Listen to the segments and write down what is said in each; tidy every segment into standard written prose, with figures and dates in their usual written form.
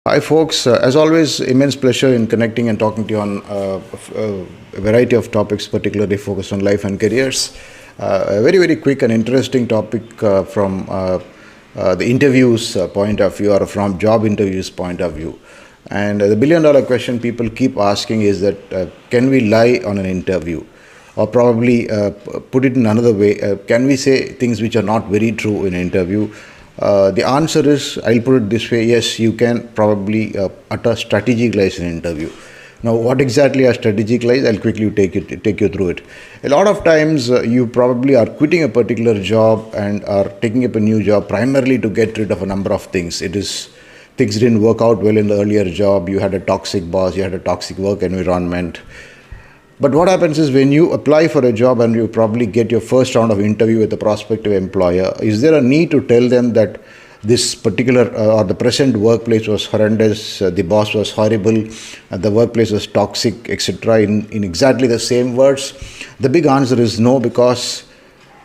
Hi, folks. As always, immense pleasure in connecting and talking to you on a variety of topics, particularly focused on life and careers. A very, very quick and interesting topic from the interviews point of view or from job interviews point of view. And the billion-dollar question people keep asking is that can we lie on an interview? Or probably put it in another way, can we say things which are not very true in an interview? The answer is, I'll put it this way, yes, you can probably utter strategic lies in an interview. Now, what exactly are strategic lies? I'll quickly take you through it. A lot of times, you probably are quitting a particular job and are taking up a new job primarily to get rid of a number of things. It is things didn't work out well in the earlier job. You had a toxic boss. You had a toxic work environment. But what happens is when you apply for a job and you probably get your first round of interview with a prospective employer, is there a need to tell them that this particular or the present workplace was horrendous, the boss was horrible, the workplace was toxic, etc. in exactly the same words? The big answer is no, because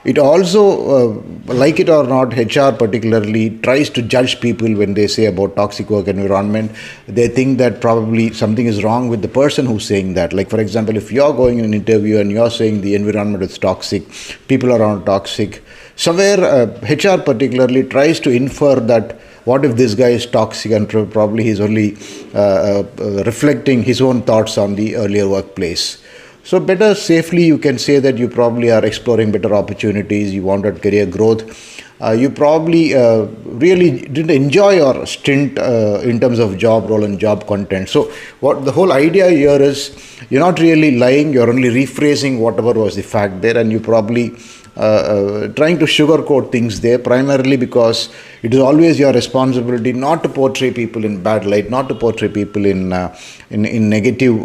it also, like it or not, HR particularly tries to judge people when they say about toxic work environment. They think that probably something is wrong with the person who's saying that. Like, for example, if you're going in an interview and you're saying the environment is toxic, people around toxic, somewhere HR particularly tries to infer that what if this guy is toxic and probably he's only reflecting his own thoughts on the earlier workplace. So better safely you can say that you probably are exploring better opportunities, you wanted career growth, you probably really didn't enjoy your stint in terms of job role and job content. So what the whole idea here is, you're not really lying, you're only rephrasing whatever was the fact there, and you probably trying to sugarcoat things there, primarily because it is always your responsibility not to portray people in bad light, not to portray people in negative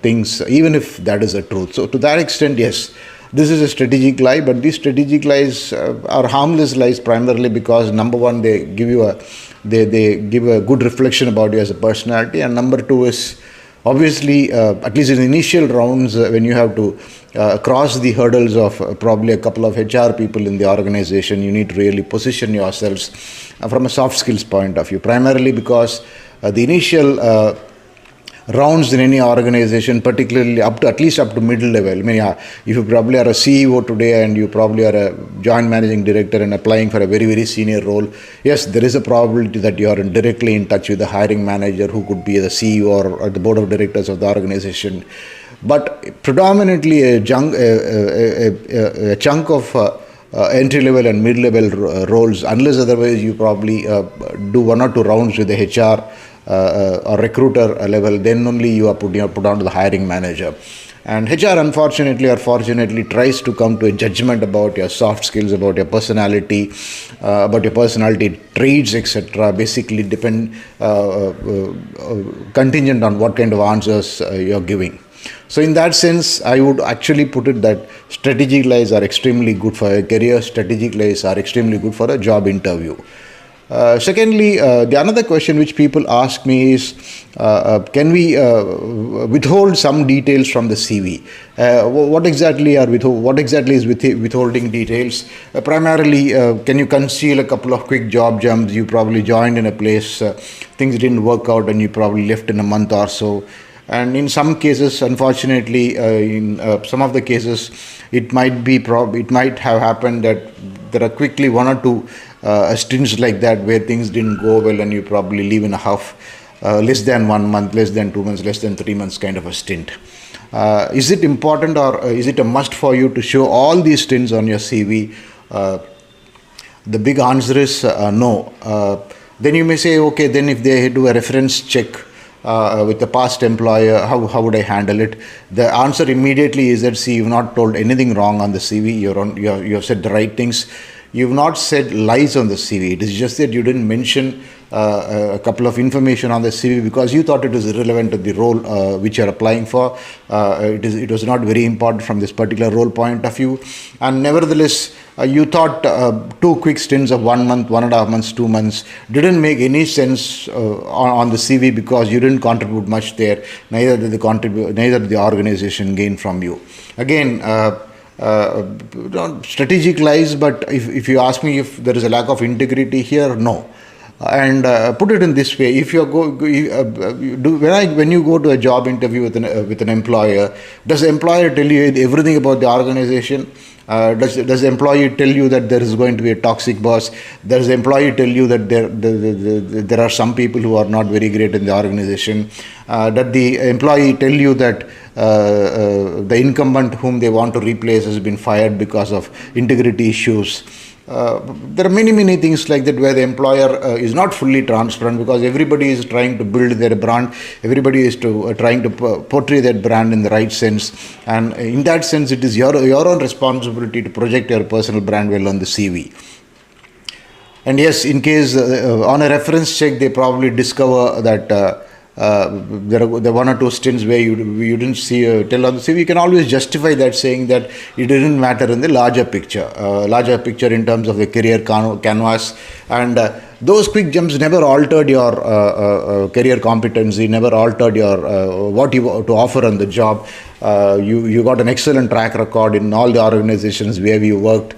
things, even if that is the truth. So to that extent, yes, this is a strategic lie, but these strategic lies are harmless lies primarily because, number one, they give you they give a good reflection about you as a personality, and number two is, obviously, at least in the initial rounds, when you have to cross the hurdles of probably a couple of HR people in the organization, you need to really position yourselves from a soft skills point of view, primarily because the initial rounds in any organization, particularly at least up to middle level. I mean, yeah, if you probably are a CEO today and you probably are a joint managing director and applying for a very, very senior role, yes, there is a probability that you are directly in touch with the hiring manager, who could be the CEO or the board of directors of the organization. But predominantly a chunk of entry-level and mid-level roles, unless otherwise you probably do one or two rounds with the HR or recruiter level, then only you are put on to the hiring manager. And HR, unfortunately or fortunately, tries to come to a judgment about your soft skills, about your personality traits, etc. Basically contingent on what kind of answers you're giving. So in that sense, I would actually put it that strategic lies are extremely good for a career. Strategic lies are extremely good for a job interview. Secondly, the another question which people ask me is, can we withhold some details from the CV? What exactly is withholding details? Primarily, can you conceal a couple of quick job jumps? You probably joined in a place, things didn't work out, and you probably left in a month or so. And in some cases, unfortunately, in some of the cases, it might have happened that there are quickly one or two stints like that where things didn't go well, and you probably leave in a half, less than 1 month, less than 2 months, less than 3 months kind of a stint. Is it important, or is it a must for you to show all these stints on your CV? The big answer is no. Then you may say, okay, then if they do a reference check with the past employer, how would I handle it? The answer immediately is that, see, you've not told anything wrong on the CV. You have said the right things. You've not said lies on the CV. It is just that you didn't mention a couple of information on the CV because you thought it was irrelevant to the role which you're applying for. It was not very important from this particular role point of view. And nevertheless, you thought two quick stints of 1 month, 1.5 months, 2 months didn't make any sense on the CV because you didn't contribute much there. Neither did the organization gain from you. Again, strategic lies, but if you ask me if there is a lack of integrity here, no. And put it in this way: if you when you go to a job interview with an employer, does the employer tell you everything about the organization? Does the employee tell you that there is going to be a toxic boss? Does the employee tell you that there are some people who are not very great in the organization? Does the employee tell you that the incumbent whom they want to replace has been fired because of integrity issues? There are many things like that where the employer is not fully transparent, because everybody is trying to build their brand, everybody is trying to portray that brand in the right sense, and in that sense it is your own responsibility to project your personal brand well on the CV. And yes, in case on a reference check they probably discover that there are one or two stints where you didn't see tell on the CV, you can always justify that, saying that it didn't matter in the larger picture in terms of the career canvas, and those quick jumps never altered your career competency, never altered your what you to offer on the job. You got an excellent track record in all the organizations where you worked.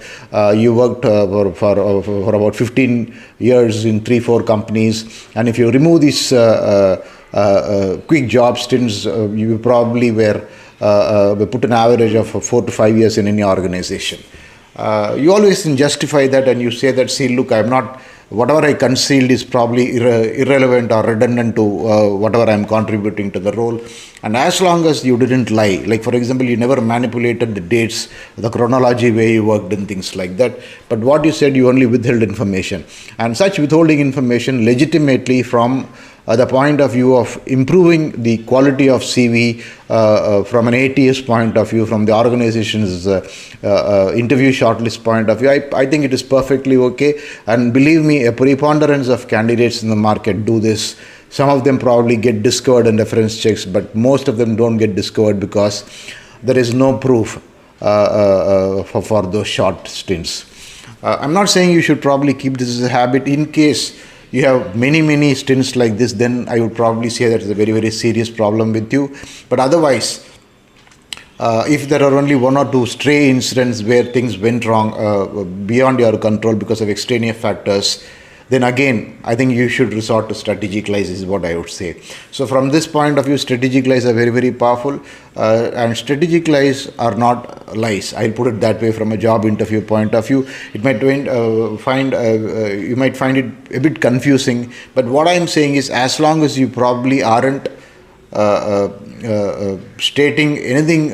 You worked for about 15 years in 3-4 companies, and if you remove these quick job stints, you probably were put an average of 4 to 5 years in any organization. You always justify that, and you say that, see, look, I'm not, whatever I concealed is probably irrelevant or redundant to whatever I'm contributing to the role. And as long as you didn't lie, like for example, you never manipulated the dates, the chronology where you worked and things like that, but what you said, you only withheld information. And such withholding information legitimately from the point of view of improving the quality of CV, from an ATS point of view, from the organization's interview shortlist point of view, I think it is perfectly okay. And believe me, a preponderance of candidates in the market do this. Some of them probably get discovered in reference checks, but most of them don't get discovered because there is no proof for those short stints. I'm not saying you should probably keep this as a habit. In case you have many stints like this, then I would probably say that it's a very serious problem with you. But otherwise, if there are only 1 or 2 stray incidents where things went wrong beyond your control because of extraneous factors, then again, I think you should resort to strategic lies, is what I would say. So from this point of view, strategic lies are very powerful, and strategic lies are not lies. I'll put it that way. From a job interview point of view, it might you might find it a bit confusing, but what I'm saying is, as long as you probably aren't stating anything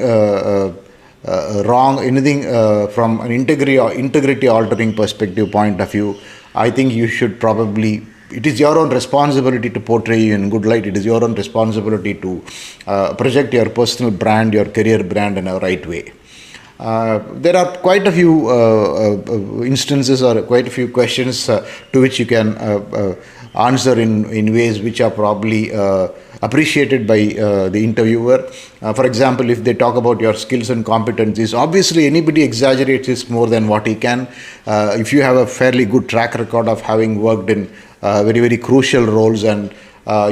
wrong, anything from an integrity altering perspective point of view, I think you should probably, it is your own responsibility to portray you in good light. It is your own responsibility to project your personal brand, your career brand in a right way. There are quite a few instances or quite a few questions to which you can answer in ways which are probably appreciated by the interviewer. For example, if they talk about your skills and competencies, obviously anybody exaggerates this more than what he can. If you have a fairly good track record of having worked in very crucial roles, and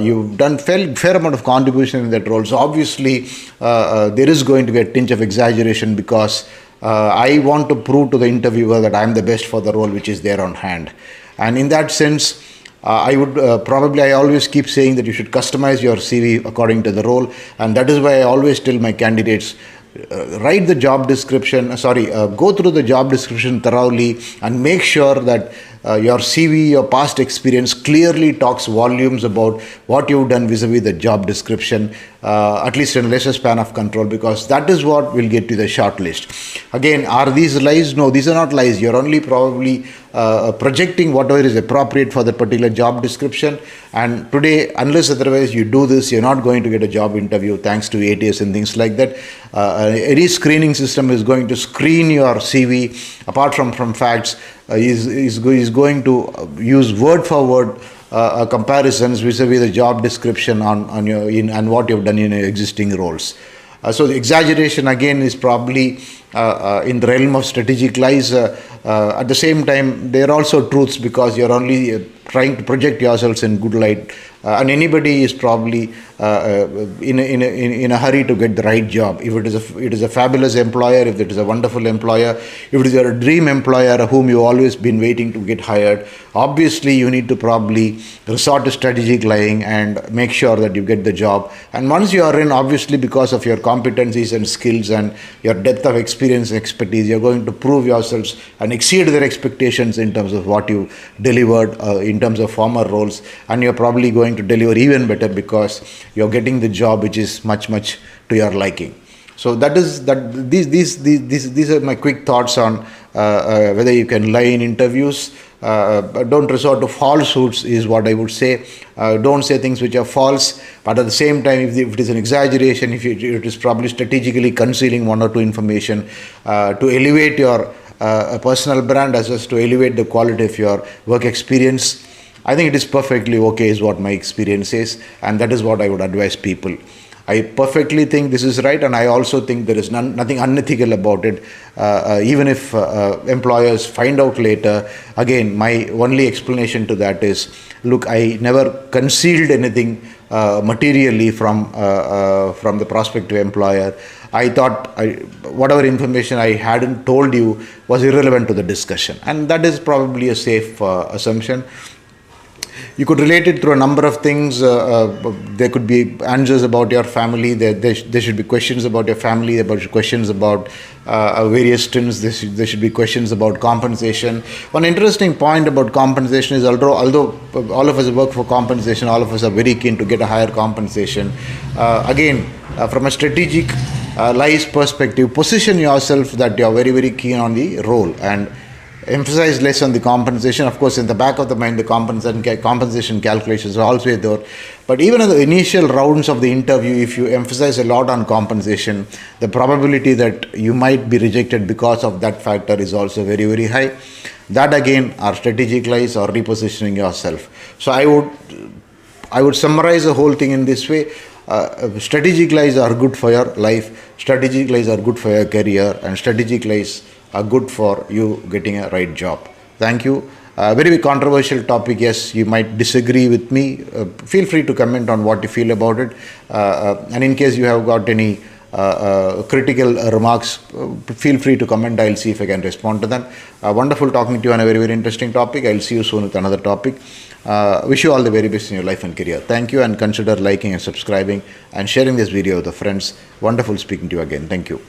you've done fair amount of contribution in that role, so obviously there is going to be a tinge of exaggeration, because I want to prove to the interviewer that I'm the best for the role which is there on hand. And in that sense, I would I always keep saying that you should customize your CV according to the role, and that is why I always tell my candidates, write the job description, go through the job description thoroughly and make sure that your CV, your past experience clearly talks volumes about what you've done vis-a-vis the job description, at least in a lesser span of control, because that is what will get you the short list. Again, are these lies? No, these are not lies. You're only probably projecting whatever is appropriate for the particular job description. And today, unless otherwise you do this, you're not going to get a job interview thanks to ATS and things like that. Any screening system is going to screen your CV apart from facts. Is going to use word for word comparisons vis-a-vis the job description on your and what you've done in your existing roles. So the exaggeration again is probably in the realm of strategic lies. At the same time, they are also truths, because you're only trying to project yourselves in good light, and anybody is probably in a hurry to get the right job. If it is a fabulous employer, if it is a wonderful employer, if it is your dream employer whom you always been waiting to get hired, obviously you need to probably resort to strategic lying and make sure that you get the job. And once you are in, obviously because of your competencies and skills and your depth of experience and expertise, you're going to prove yourselves and exceed their expectations in terms of what you delivered in terms of former roles, and you're probably going to deliver even better because you're getting the job which is much to your liking. So these are my quick thoughts on whether you can lie in interviews. Don't resort to falsehoods is what I would say. Don't say things which are false, but at the same time, if it is an exaggeration, if it is probably strategically concealing one or two information to elevate your personal brand as well as to elevate the quality of your work experience, I think it is perfectly okay, is what my experience is, and that is what I would advise people. I perfectly think this is right, and I also think there is nothing unethical about it. Even if employers find out later, again, my only explanation to that is, look, I never concealed anything materially from the prospective employer. I thought whatever information I hadn't told you was irrelevant to the discussion, and that is probably a safe assumption. You could relate it through a number of things. There could be answers about your family. There should be questions about your family, about questions about various stints. There should be questions about compensation. One interesting point about compensation is, although all of us work for compensation, all of us are very keen to get a higher compensation. From a strategic lies perspective, position yourself that you are very keen on the role and emphasize less on the compensation. Of course, in the back of the mind, the compensation calculations are also there. But even in the initial rounds of the interview, if you emphasize a lot on compensation, the probability that you might be rejected because of that factor is also very high. That again are strategic lies or repositioning yourself. So I would summarize the whole thing in this way. Strategic lies are good for your life, strategic lies are good for your career, and strategic lies are good for you getting a right job. Thank you. Very controversial topic. Yes, you might disagree with me. Feel free to comment on what you feel about it. And in case you have got any critical remarks, feel free to comment. I'll see if I can respond to them. Wonderful talking to you on a very interesting topic. I'll see you soon with another topic. Wish you all the very best in your life and career. Thank you, and consider liking and subscribing and sharing this video with the friends. Wonderful speaking to you again. Thank you.